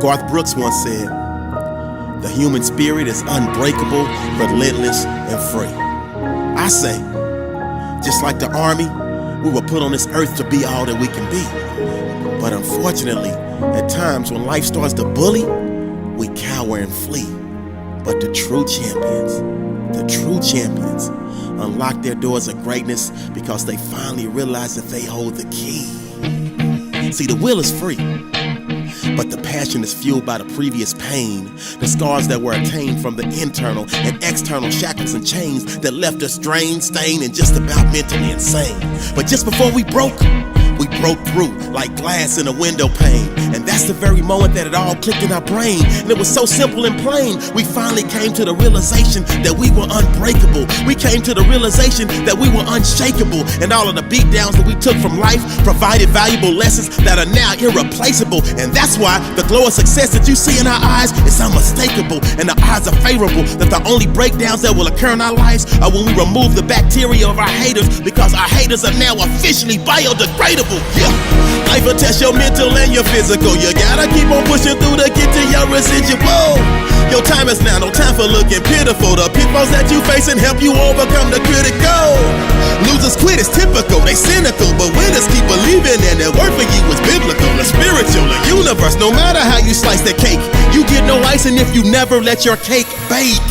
Garth Brooks once said, "The human spirit is unbreakable, relentless, and free." I say, just like the army, we were put on this earth to be all that we can be. But unfortunately, at times when life starts to bully, we cower and flee. But the true champions unlock their doors of greatness because they finally realize that they hold the key. See, the will is free, but the passion is fueled by the previous pain, the scars that were attained from the internal and external shackles and chains that left us drained, stained, and just about mentally insane. But just before we broke through like glass in a window pane. And that's the very moment that it all clicked in our brain. And it was so simple and plain. We finally came to the realization that we were unbreakable. We came to the realization that we were unshakable. And all of the beatdowns that we took from life provided valuable lessons that are now irreplaceable. And that's why the glow of success that you see in our eyes is unmistakable. And the odds are favorable that the only breakdowns that will occur in our lives are when we remove the bacteria of our haters, because our haters are now officially biodegradable. Yeah. Life will test your mental and your physical. You gotta keep on pushing through to get to your residual. Your time is now, no time for looking pitiful. The pitfalls that you face and help you overcome the critical. Losers quit, it's typical, they cynical, but winners keep believing, and their word for you is biblical. The spiritual, the universe, no matter how you slice the cake, you get no icing if you never let your cake bake.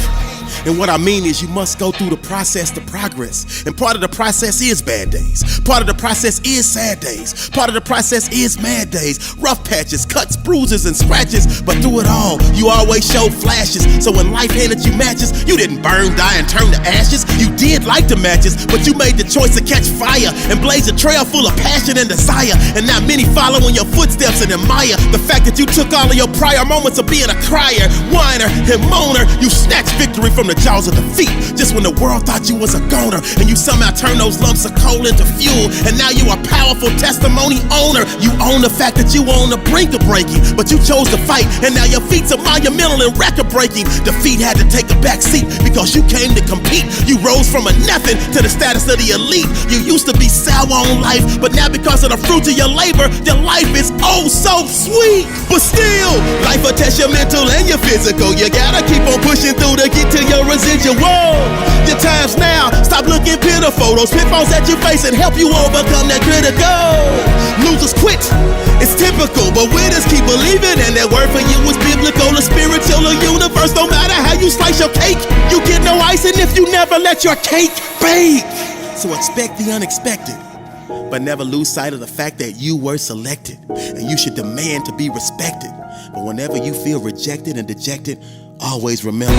And what I mean is you must go through the process to progress. And part of the process is bad days. Part of the process is sad days. Part of the process is mad days. Rough patches, cuts, bruises, and scratches. But through it all, you always show flashes. So when life handed you matches, you didn't burn, die, and turn to ashes. You did light the matches, but you made the choice to catch fire and blaze a trail full of passion and desire. And now many follow in your footsteps and admire the fact that you took all of your prior moments of being a crier, whiner, and moaner. You snatched victory from the jaws of defeat just when the world thought you was a goner, and you somehow turned those lumps of coal into fuel. And now you a powerful testimony owner. You own the fact that you were on the brink of breaking, but you chose to fight, and now your feats are monumental and record breaking. Defeat had to take a back seat because you came to compete. You rose from a nothing to the status of the elite. You used to be sour on life, but now because of the fruits of your labor, your life is oh so sweet. But still, life will test your mental and your physical. You gotta keep on pushing through to get to your residual. Your time's now, stop looking pitiful. Those pitfalls that you face and help you overcome that critical. Losers quit, it's typical, but winners keep believing, and that word for you is biblical. The spiritual, the universe, no matter how you slice your cake, you get no icing if you never let your cake bake. So expect the unexpected, but never lose sight of the fact that you were selected, and you should demand to be respected. But whenever you feel rejected and dejected, always remember,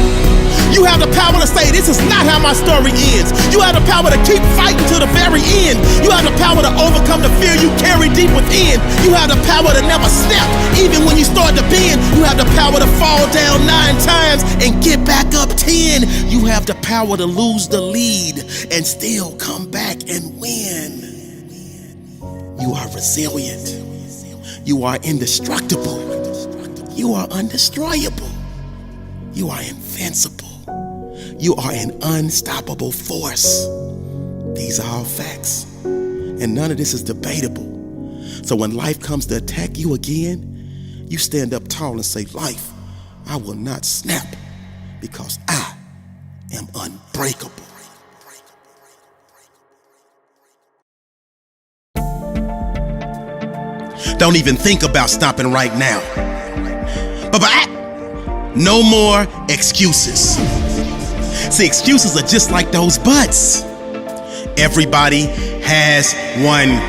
you have the power to say, this is not how my story ends. You have the power to keep fighting to the very end. You have the power to overcome the fear you carry deep within. You have the power to never snap, even when you start to bend. You have the power to fall down 9 times and get back up 10. You have the power to lose the lead and still come back and win. You are resilient. You are indestructible. You are undestroyable. You are invincible. You are an unstoppable force. These are all facts, and none of this is debatable. So when life comes to attack you again, you stand up tall and say, life, I will not snap, because I am unbreakable. Don't even think about stopping right now. No more excuses. See, excuses are just like those buts. Everybody has one.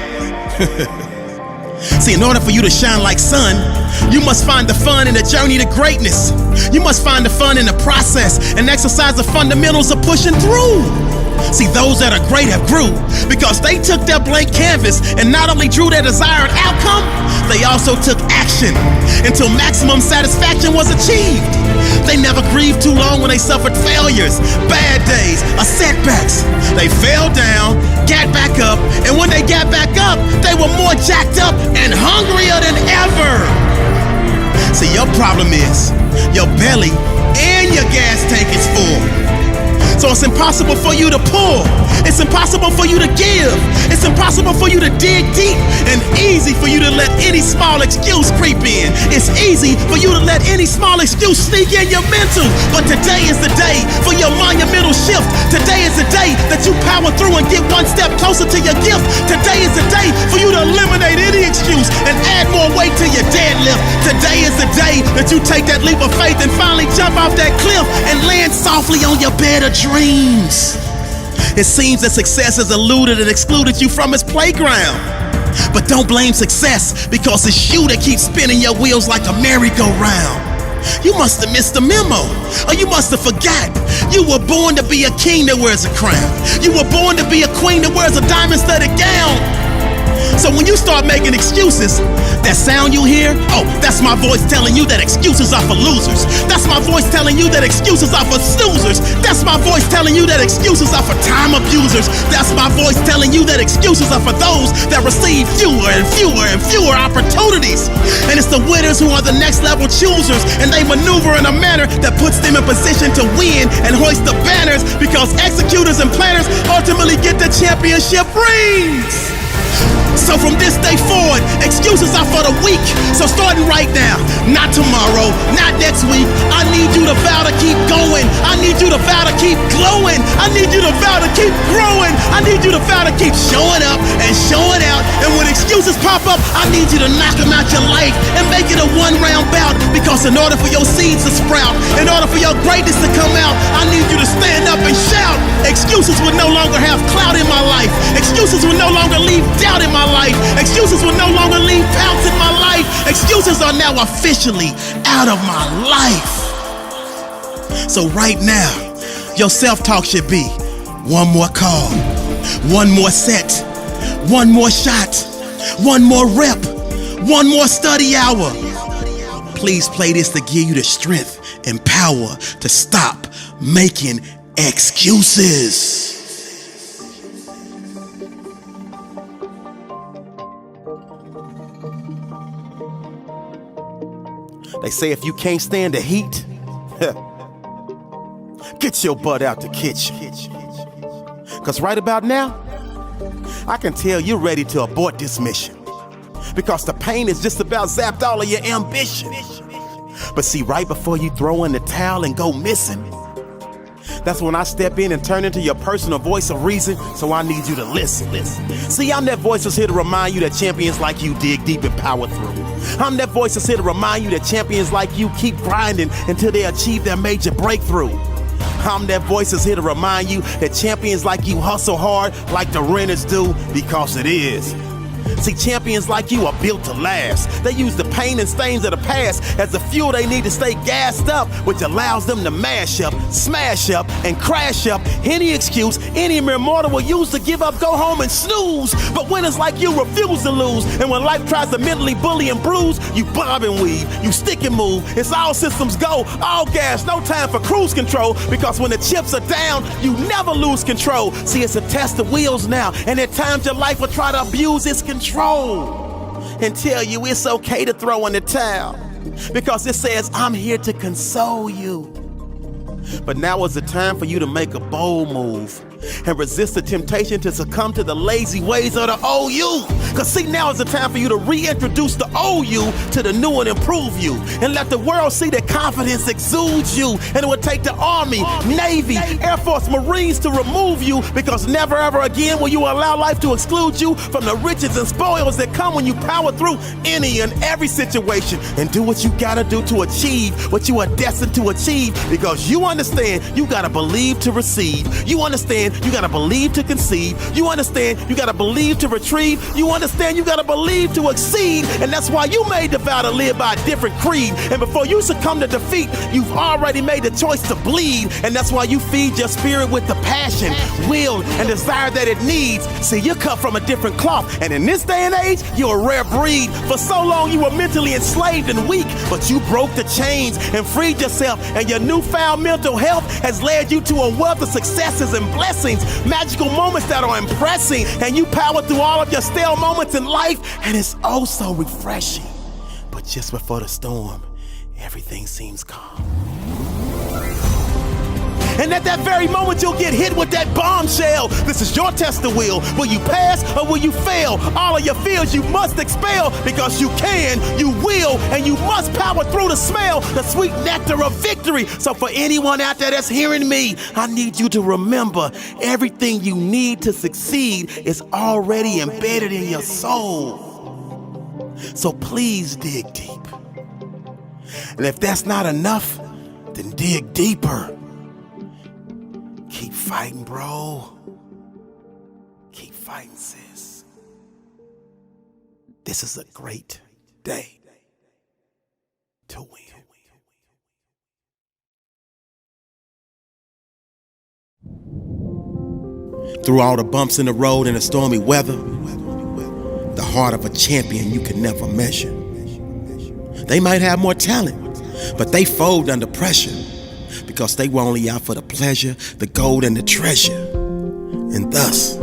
See, in order for you to shine like sun, you must find the fun in the journey to greatness. You must find the fun in the process and exercise the fundamentals of pushing through. See, those that are great have grew because they took their blank canvas and not only drew their desired outcome, they also took action until maximum satisfaction was achieved. They never grieved too long when they suffered failures, bad days, or setbacks. They fell down, got back up, and when they got back up, they were more jacked up and hungrier than ever. See, your problem is your belly and your gas tank is full. So because it's impossible for you to pour. It's impossible for you to give. It's impossible for you to dig deep, and easy for you to let any small excuse creep in. It's easy for you to let any small excuse sneak in your mental. But today is the day for your monumental shift. Today is the day that you power through and get one step closer to your gift. Today is the day for you to eliminate any excuse and add more weight to your deadlift. Today is the day that you take that leap of faith and finally jump off that cliff and land softly on your bed of dreams. It seems that success has eluded and excluded you from its playground. But don't blame success, because it's you that keeps spinning your wheels like a merry-go-round. You must have missed the memo, or you must have forgot. You were born to be a king that wears a crown. You were born to be a queen that wears a diamond-studded gown. So when you start making excuses, that sound you hear, oh, that's my voice telling you that excuses are for losers. That's my voice telling you that excuses are for snoozers. That's my voice telling you that excuses are for time abusers. That's my voice telling you that excuses are for those that receive fewer and fewer and fewer opportunities. And it's the winners who are the next level choosers, and they maneuver in a manner that puts them in position to win and hoist the banners, because executors and planners ultimately get the championship rings. So from this day forward, excuses are for the weak. So starting right now, not tomorrow, not next week, I need you to vow to keep going. I need you to vow to keep glowing. I need you to vow to keep growing. I need you to vow to keep showing up and showing out. And when excuses pop up, I need you to knock them out your life and make it a one-round bout. Because in order for your seeds to sprout, in order for your greatness to come out, I need you to stand up and shout. Excuses will no longer have clout in my life. Excuses will no longer leave doubt in my life. Excuses will no longer leave pounds in my life. Excuses are now officially out of my life. So right now, your self-talk should be one more call, one more set, one more shot, one more rep, one more study hour. Please play this to give you the strength and power to stop making excuses. They say if you can't stand the heat, get your butt out the kitchen. Because right about now, I can tell you're ready to abort this mission. Because the pain has just about zapped all of your ambition. But see, right before you throw in the towel and go missing, that's when I step in and turn into your personal voice of reason, so I need you to listen. See, I'm that voice that's here to remind you that champions like you dig deep and power through. I'm that voice that's here to remind you that champions like you keep grinding until they achieve their major breakthrough. I'm that voice that's here to remind you that champions like you hustle hard like the renters do, because it is. See, champions like you are built to last. They use the pain and stains of the past as the fuel they need to stay gassed up, which allows them to mash up, smash up, and crash up any excuse any mere mortal will use to give up, go home, and snooze. But winners like you refuse to lose, and when life tries to mentally bully and bruise, you bob and weave, you stick and move. It's all systems go, all gas, no time for cruise control, because when the chips are down, you never lose control. See, it's a test of wheels now, and at times your life will try to abuse its control and tell you it's okay to throw in the towel, because it says, I'm here to console you. But now is the time for you to make a bold move and resist the temptation to succumb to the lazy ways of the old you. Cause see, now is the time for you to reintroduce the old you to the new and improve you, and let the world see that confidence exudes you. And it would take the Army, Navy, Air Force, Marines to remove you, because never ever again will you allow life to exclude you from the riches and spoils that come when you power through any and every situation and do what you gotta do to achieve what you are destined to achieve. Because you understand you gotta believe to receive. You understand you gotta believe to conceive. You understand you gotta believe to retrieve. You understand you gotta believe to exceed. And that's why you made the vow to live by a different creed. And before you succumb to defeat, you've already made the choice to bleed. And that's why you feed your spirit with the passion, will, and desire that it needs. See, you're cut from a different cloth, and in this day and age, you're a rare breed. For so long you were mentally enslaved and weak, but you broke the chains and freed yourself, and your newfound mental health has led you to a wealth of successes and blessings, magical moments that are impressing, and you power through all of your stale moments in life, and it's oh so refreshing. But just before the storm, everything seems calm. And at that very moment, you'll get hit with that bombshell. This is your test of will. Will you pass or will you fail? All of your fears you must expel, because you can, you will, and you must power through to smell the sweet nectar of victory. So for anyone out there that's hearing me, I need you to remember, everything you need to succeed is already embedded in your soul. So please dig deep. And if that's not enough, then dig deeper. Keep fighting, bro. Keep fighting, sis. This is a great day to win. Through all the bumps in the road and the stormy weather, the heart of a champion you can never measure. They might have more talent, but they fold under pressure, because they were only out for the pleasure, the gold, and the treasure. And thus,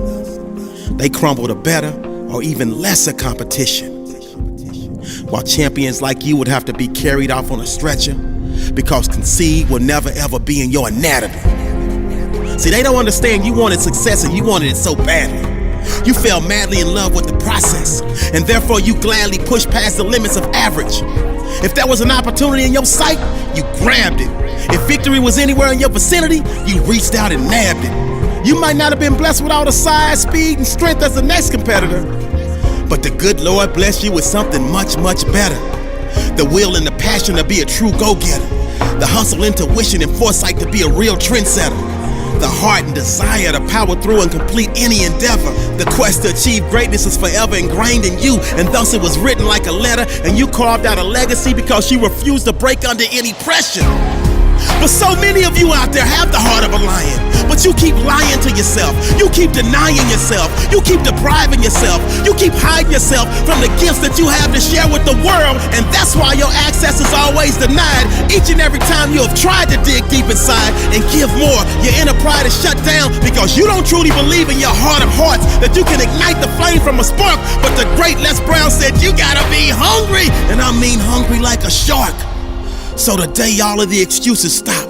they crumble to better or even lesser competition. While champions like you would have to be carried off on a stretcher, because concede will never ever be in your anatomy. See, they don't understand you wanted success and you wanted it so badly. You fell madly in love with the process, and therefore you gladly pushed past the limits of average. If there was an opportunity in your sight, you grabbed it. If victory was anywhere in your vicinity, you reached out and nabbed it. You might not have been blessed with all the size, speed, and strength as the next competitor, but the good Lord blessed you with something much, much better. The will and the passion to be a true go-getter. The hustle, intuition, and foresight to be a real trendsetter. The heart and desire to power through and complete any endeavor. The quest to achieve greatness is forever ingrained in you, and thus it was written like a letter, and you carved out a legacy because you refused to break under any pressure. But so many of you out there have the heart of a lion, but you keep lying to yourself. You keep denying yourself. You keep depriving yourself. You keep hiding yourself from the gifts that you have to share with the world, and that's why your access is always denied. Each and every time you have tried to dig deep inside and give more, your inner pride is shut down because you don't truly believe in your heart of hearts that you can ignite the flame from a spark. But the great Les Brown said you gotta be hungry, and I mean hungry like a shark. So today all of the excuses stop,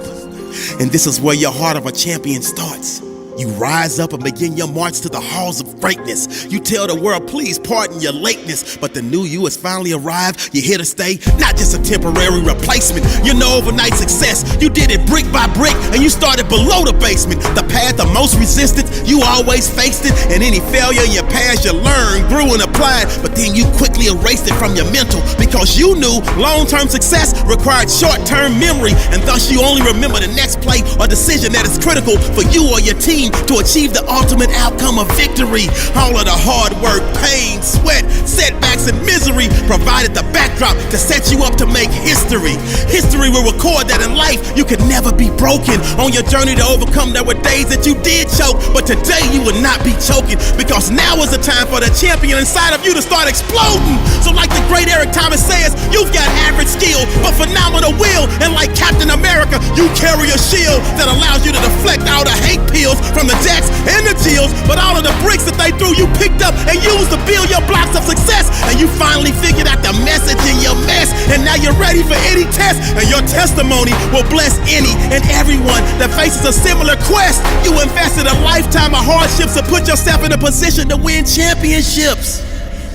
and this is where your heart of a champion starts. You rise up and begin your march to the halls of greatness. You tell the world, please pardon your lateness, but the new you has finally arrived. You're here to stay, not just a temporary replacement. You're no overnight success. You did it brick by brick, and you started below the basement. The path of most resistance, you always faced it, and any failure in your past you learned, grew, and applied, but then you quickly erased it from your mental, because you knew long-term success required short-term memory, and thus you only remember the next play or decision that is critical for you or your team to achieve the ultimate outcome of victory. All of the hard work, pain, sweat, setbacks, and misery provided the backdrop to set you up to make history. History will record that in life you could never be broken. On your journey to overcome, there were days that you did choke, but today you will not be choking, because now is the time for the champion inside of you to start exploding. So like the great Eric Thomas says, you've got average skill but phenomenal will, and like Captain America, you carry a shield that allows you to deflect all the hate pills from the jacks and the jills, but all of the bricks that they threw you picked up and used to build your blocks of success. And you finally figured out the message in your mess, and now you're ready for any test, and your testimony will bless any and everyone that faces a similar quest. You invested a lifetime of hardships to put yourself in a position to win championships.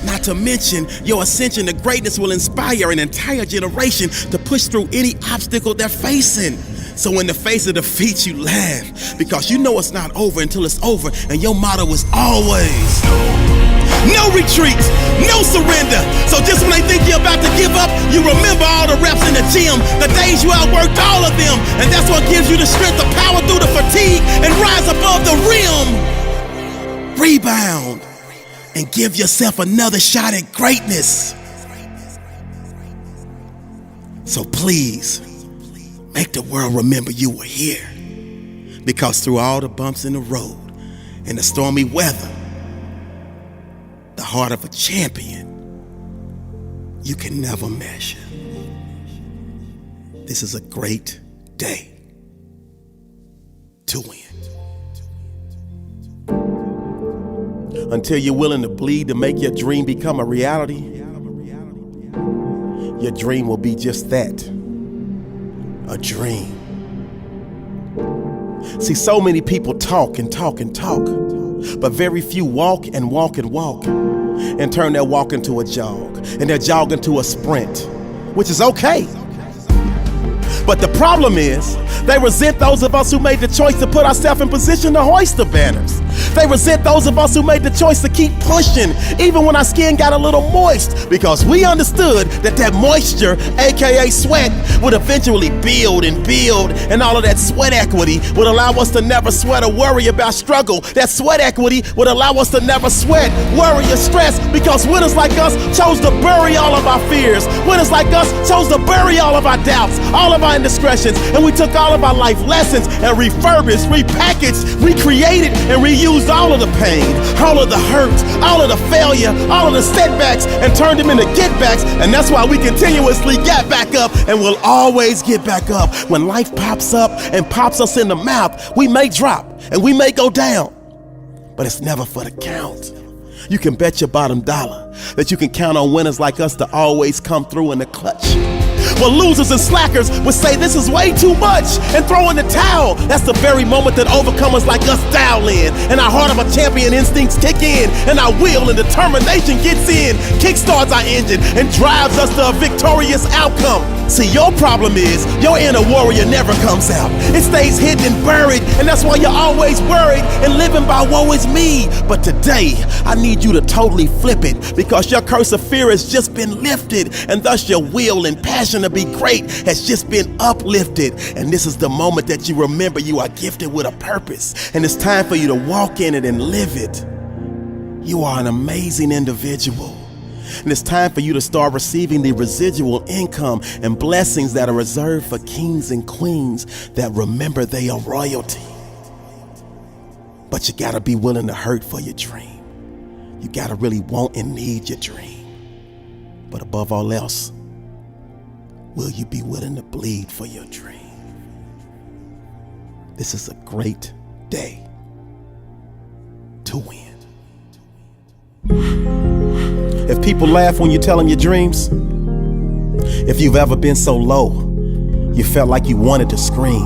Not to mention, your ascension to greatness will inspire an entire generation to push through any obstacle they're facing. So in the face of defeat, you laugh, because you know it's not over until it's over, and your motto is always no retreats, no surrender. So just when they think you're about to give up, you remember all the reps in the gym, the days you outworked all of them, and that's what gives you the strength to power through the fatigue and rise above the rim. Rebound and give yourself another shot at greatness. So please, make the world remember you were here, because through all the bumps in the road and the stormy weather, the heart of a champion you can never measure. This is a great day to win. Until you're willing to bleed to make your dream become a reality, your dream will be just that, a dream. See, so many people talk and talk and talk, but very few walk and walk and walk and turn their walk into a jog and their jog into a sprint, which is okay. But the problem is, they resent those of us who made the choice to put ourselves in position to hoist the banners. They resent those of us who made the choice to keep pushing, even when our skin got a little moist, because we understood that moisture, aka sweat, would eventually build, and all of that sweat equity would allow us to never sweat or worry about struggle. That sweat equity would allow us to never sweat, worry, or stress, because winners like us chose to bury all of our fears. Winners like us chose to bury all of our doubts, all of our indiscretions, and we took all of our life lessons and refurbished, repackaged, recreated, and reused all of the pain, all of the hurt, all of the failure, all of the setbacks, and turned them into get-backs. And that's why we continuously get back up and will always get back up. When life pops up and pops us in the mouth, we may drop and we may go down, but it's never for the count. You can bet your bottom dollar that you can count on winners like us to always come through in the clutch. Well, losers and slackers would say this is way too much and throw in the towel. That's the very moment that overcomers like us dial in, and our heart of a champion instincts kick in, and our will and determination gets in, kickstarts our engine, and drives us to a victorious outcome. See, your problem is your inner warrior never comes out. It stays hidden and buried, and that's why you're always worried and living by woe is me. But today, I need you to totally flip it, because your curse of fear has just been lifted, and thus your will and passion to be great has just been uplifted. And this is the moment that you remember you are gifted with a purpose, and it's time for you to walk in it and live it. You are an amazing individual. And it's time for you to start receiving the residual income and blessings that are reserved for kings and queens that remember they are royalty. But you gotta be willing to hurt for your dream. You gotta really want and need your dream. But above all else, will you be willing to bleed for your dream? This is a great day to win. If people laugh when you tell them your dreams, if you've ever been so low, you felt like you wanted to scream,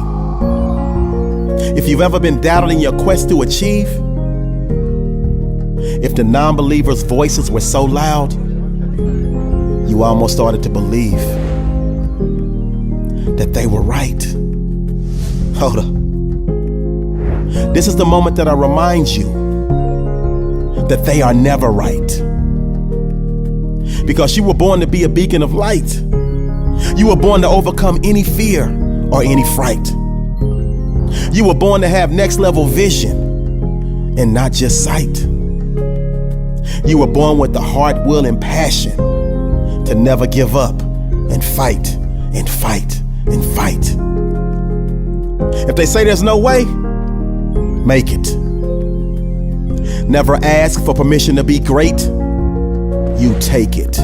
if you've ever been doubted in your quest to achieve, if the non-believers' voices were so loud, you almost started to believe that they were right. Hold up. This is the moment that I remind you that they are never right. Because you were born to be a beacon of light. You were born to overcome any fear or any fright. You were born to have next level vision and not just sight. You were born with the heart, will, and passion to never give up and fight and fight and fight. If they say there's no way, make it. Never ask for permission to be great. You take it.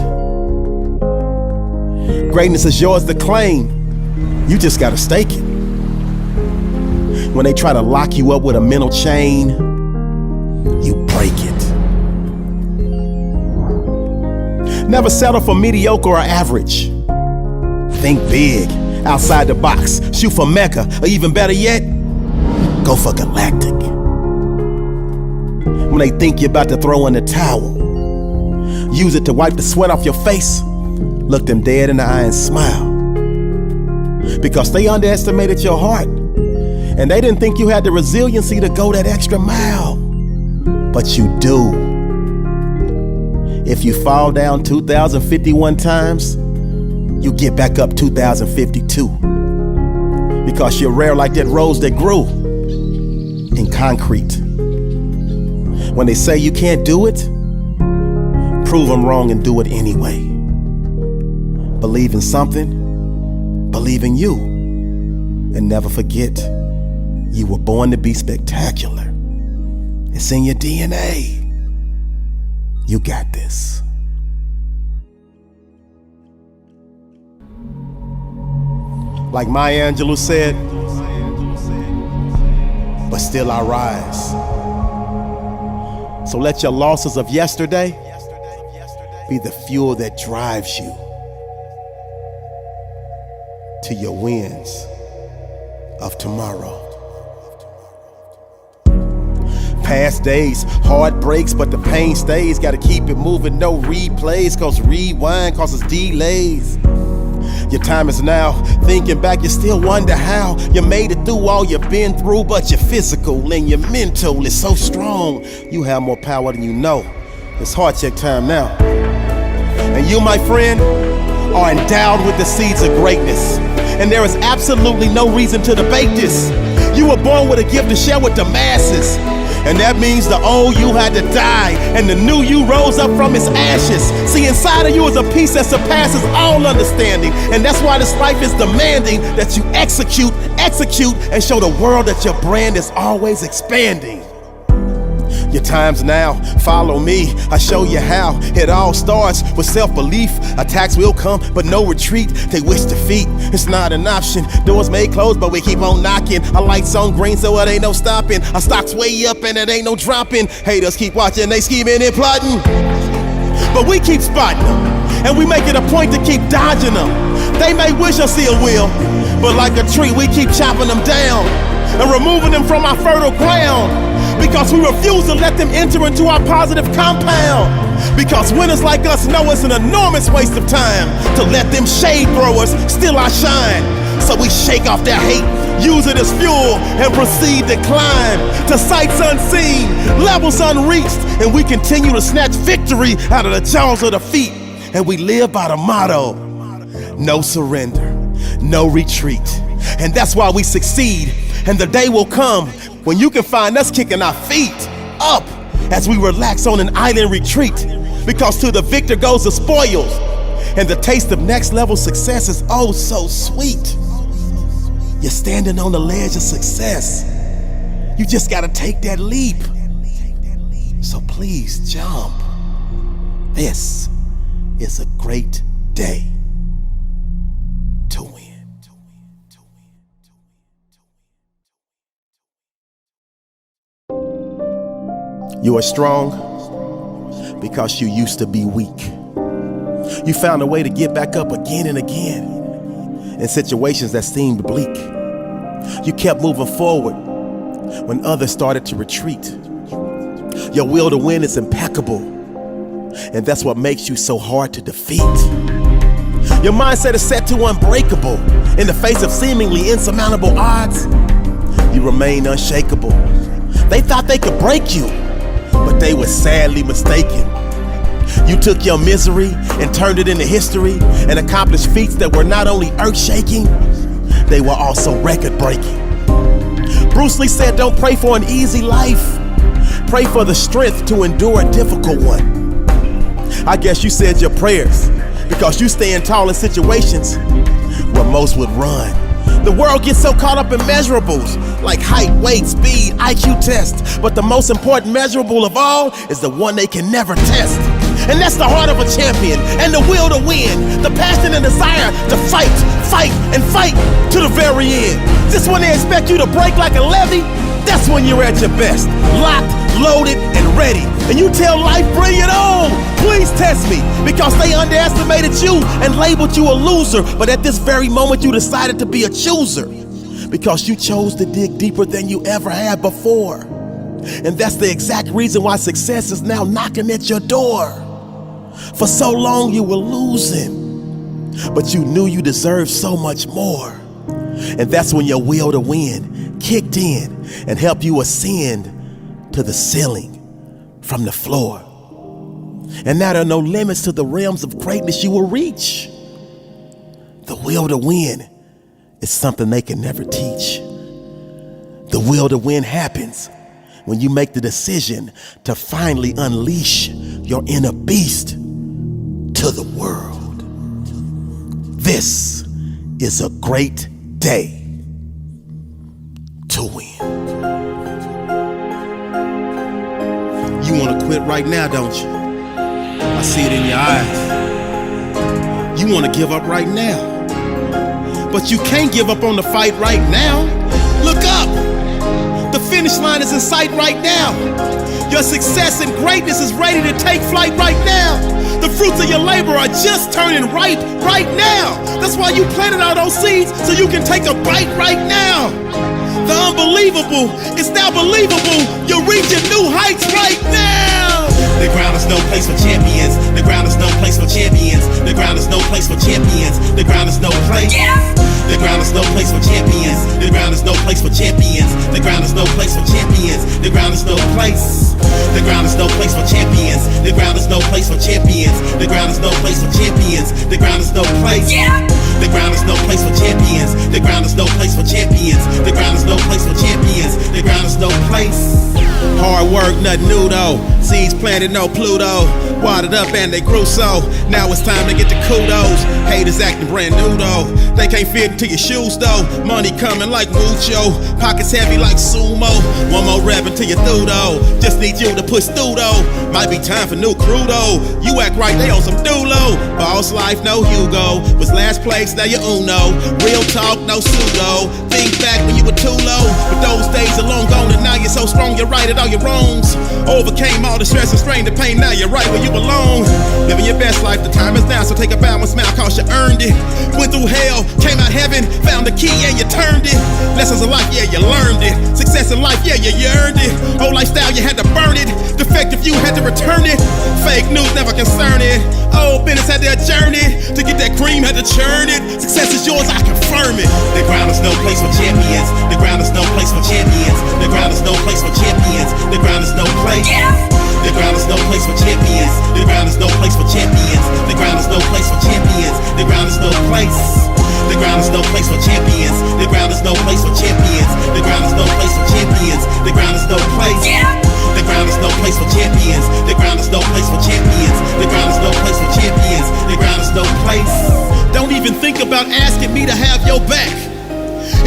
Greatness is yours to claim. You just gotta stake it. When they try to lock you up with a mental chain, you break it. Never settle for mediocre or average. Think big, outside the box, shoot for Mecca, or even better yet, go for galactic. When they think you're about to throw in the towel, use it to wipe the sweat off your face. Look them dead in the eye and smile. Because they underestimated your heart, and they didn't think you had the resiliency to go that extra mile. But you do. If you fall down 2,051 times, you get back up 2,052. Because you're rare like that rose that grew in concrete. When they say you can't do it, prove them wrong and do it anyway. Believe in something, believe in you, and never forget you were born to be spectacular. It's in your DNA. You got this. Like Maya Angelou said, but still I rise. So let your losses of yesterday be the fuel that drives you to your wins of tomorrow. Past days, heartbreaks, but the pain stays. Gotta keep it moving, no replays, cause rewind causes delays. Your time is now. Thinking back, you still wonder how you made it through all you've been through, but your physical and your mental is so strong. You have more power than you know. It's heart check time now. And you, my friend, are endowed with the seeds of greatness. And there is absolutely no reason to debate this. You were born with a gift to share with the masses. And that means the old you had to die, and the new you rose up from its ashes. See, inside of you is a peace that surpasses all understanding. And that's why this life is demanding that you execute, and show the world that your brand is always expanding. Your time's now, follow me, I show you how. It all starts with self-belief. Attacks will come, but no retreat. They wish defeat, it's not an option. Doors may close, but we keep on knocking. Our lights on green, so it ain't no stopping. Our stock's way up and it ain't no dropping. Haters keep watching, they scheming and plotting, but we keep spotting them, and we make it a point to keep dodging them. They may wish us ill will, but like a tree, we keep chopping them down and removing them from our fertile ground. Because we refuse to let them enter into our positive compound. Because winners like us know it's an enormous waste of time to let them shade throwers steal our shine. So we shake off their hate, use it as fuel, and proceed to climb to sights unseen, levels unreached, and we continue to snatch victory out of the jaws of defeat. And we live by the motto, no surrender, no retreat. And that's why we succeed. And the day will come when you can find us kicking our feet up as we relax on an island retreat. Because to the victor goes the spoils, and the taste of next level success is oh so sweet. You're standing on the ledge of success. You just gotta take that leap. So please jump. This is a great day to win. You are strong because you used to be weak. You found a way to get back up again and again in situations that seemed bleak. You kept moving forward when others started to retreat. Your will to win is impeccable, and that's what makes you so hard to defeat. Your mindset is set to unbreakable. In the face of seemingly insurmountable odds, you remain unshakable. They thought they could break you, but they were sadly mistaken. You took your misery and turned it into history and accomplished feats that were not only earth-shaking, they were also record-breaking. Bruce Lee said, don't pray for an easy life. Pray for the strength to endure a difficult one. I guess you said your prayers because you stand tall in situations where most would run. The world gets so caught up in measurables like height, weight, speed, IQ tests. But the most important measurable of all is the one they can never test. And that's the heart of a champion and the will to win. The passion and desire to fight, and fight to the very end. Just when they expect you to break like a levee, that's when you're at your best. Locked, loaded, and ready. And you tell life, bring it on. Please test me, because they underestimated you and labeled you a loser. But at this very moment, you decided to be a chooser, because you chose to dig deeper than you ever had before. And that's the exact reason why success is now knocking at your door. For so long, you were losing, but you knew you deserved so much more. And that's when your will to win kicked in and helped you ascend to the ceiling from the floor. And now there are no limits to the realms of greatness you will reach. The will to win is something they can never teach. The will to win happens when you make the decision to finally unleash your inner beast to the world. This is a great day to win. You want to quit right now, don't you? I see it in your eyes. You want to give up right now. But you can't give up on the fight right now. Look up. The finish line is in sight right now. Your success and greatness is ready to take flight right now. The fruits of your labor are just turning right now. That's why you planted all those seeds, so you can take a bite right now. The unbelievable is now believable. You're reaching new heights right now. The ground is no place for champions. The ground is no place for champions. The ground is no place for champions. The ground is no place. The ground is no place for champions. The ground is no place for champions. The ground is no place for champions. The ground is no place. The ground is no place for champions. The ground is no place for champions. The ground is no place for champions. The ground is no place. The ground is no place for champions. The ground is no place for champions. The ground is no place for champions. The ground is no place. Hard work, nothing new though. Seeds planted, no Pluto. Watered up and they grew so. Now it's time to get the kudos. Haters acting brand new though. They can't fit into your shoes though. Money coming like mucho. Pockets heavy like sumo. One more rep until you're through though. Just need you to push through though. Might be time for new crew though. You act right, they on some dulo. Boss life, no Hugo. Was last place, now you're Uno. Real talk, no pseudo. Think back when you were too low. But those days are long gone and now you're so strong you're right at all your wrongs. Overcame all the stress and strain, the pain, now you're right where you belong. Living your best life, the time is now, so take a bow and smile cause you earned it. Went through hell, came out heaven, found the key, yeah, you turned it. Lessons of life, yeah, you learned it. Success in life, yeah, you earned it. Old lifestyle, you had to burn it. Defective, you had to return it. Fake news, never concern it. Old business had to adjourn it. To get that cream, had to churn it. Success is yours, I confirm it. The ground is no place for champions. The ground is no place for champions. The ground is no place for champions. The ground is no place. The ground is no place for champions. The ground is no place for champions. The ground is no place for champions. The ground is no place. The ground is no place for champions. The ground is no place for champions. The ground is no place for champions. The ground is no place. The ground is no place for champions. The ground is no place for champions. The ground is no place for champions. The ground is no place. Don't even think about asking me to have your back.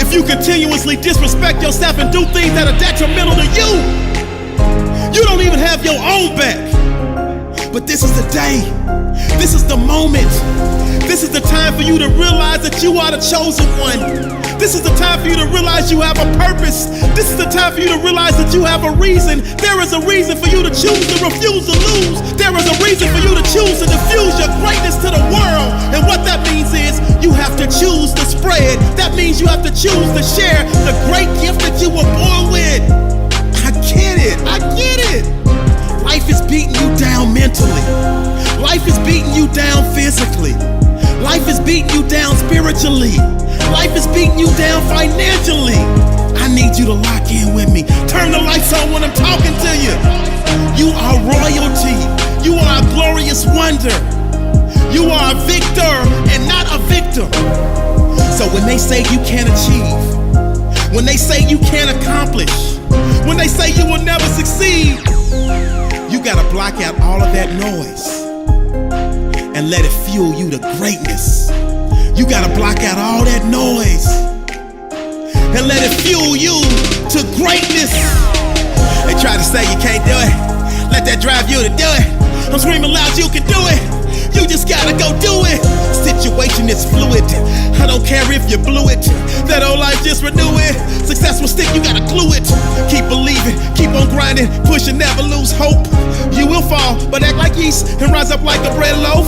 If you continuously disrespect yourself and do things that are detrimental to you, you don't even have your own back. But this is the day. This is the moment. This is the time for you to realize that you are the chosen one. This is the time for you to realize you have a purpose. This is the time for you to realize that you have a reason. There is a reason for you to choose to refuse to lose. There is a reason for you to choose to diffuse your greatness to the world. And what that means is you have to choose to spread. That means you have to choose to share the great gift that you were born with. I get it. I get it. Life is beating you down mentally. Life is beating you down physically. Life is beating you down spiritually. Life is beating you down financially. I need you to lock in with me. Turn the lights on when I'm talking to you. You are royalty. You are a glorious wonder. You are a victor and not a victim. So when they say you can't achieve, when they say you can't accomplish, when they say you will never succeed, you gotta block out all of that noise and let it fuel you to greatness. You gotta block out all that noise and let it fuel you to greatness. They try to say you can't do it. Let that drive you to do it. I'm screaming loud, you can do it. You just gotta go do it. Situation is fluid. I don't care if you blew it. That old life, just renew it. Success will stick, you gotta glue it. Keep believing, keep on grinding, pushing, never lose hope. You will fall, but act like yeast and rise up like a bread loaf.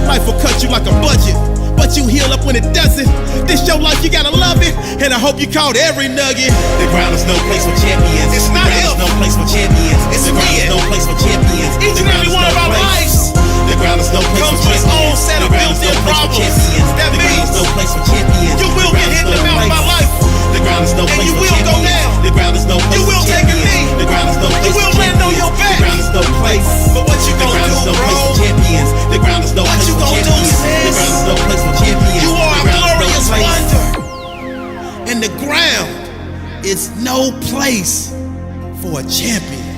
Life will cut you like a budget, but you heal up when it doesn't. This your life, you gotta love it, and I hope you caught every nugget. The ground is no place for champions. It's not if. No place for champions. It's the ground is no place for champions. Each and every one of our lives. The ground is no place for champions. Comes with its own set of built-in problems. That means no place for champions. You will get hit in the mouth by life. The ground is no place for champions. And you will go down. The ground is no place for champions. You will take a knee. The ground is no place for champions. You will land on your back. The ground is no place. But what you gonna do, bro? The ground is no place for champions. The ground is no place for champions. You are a glorious wonder. And the ground is no place for a champion.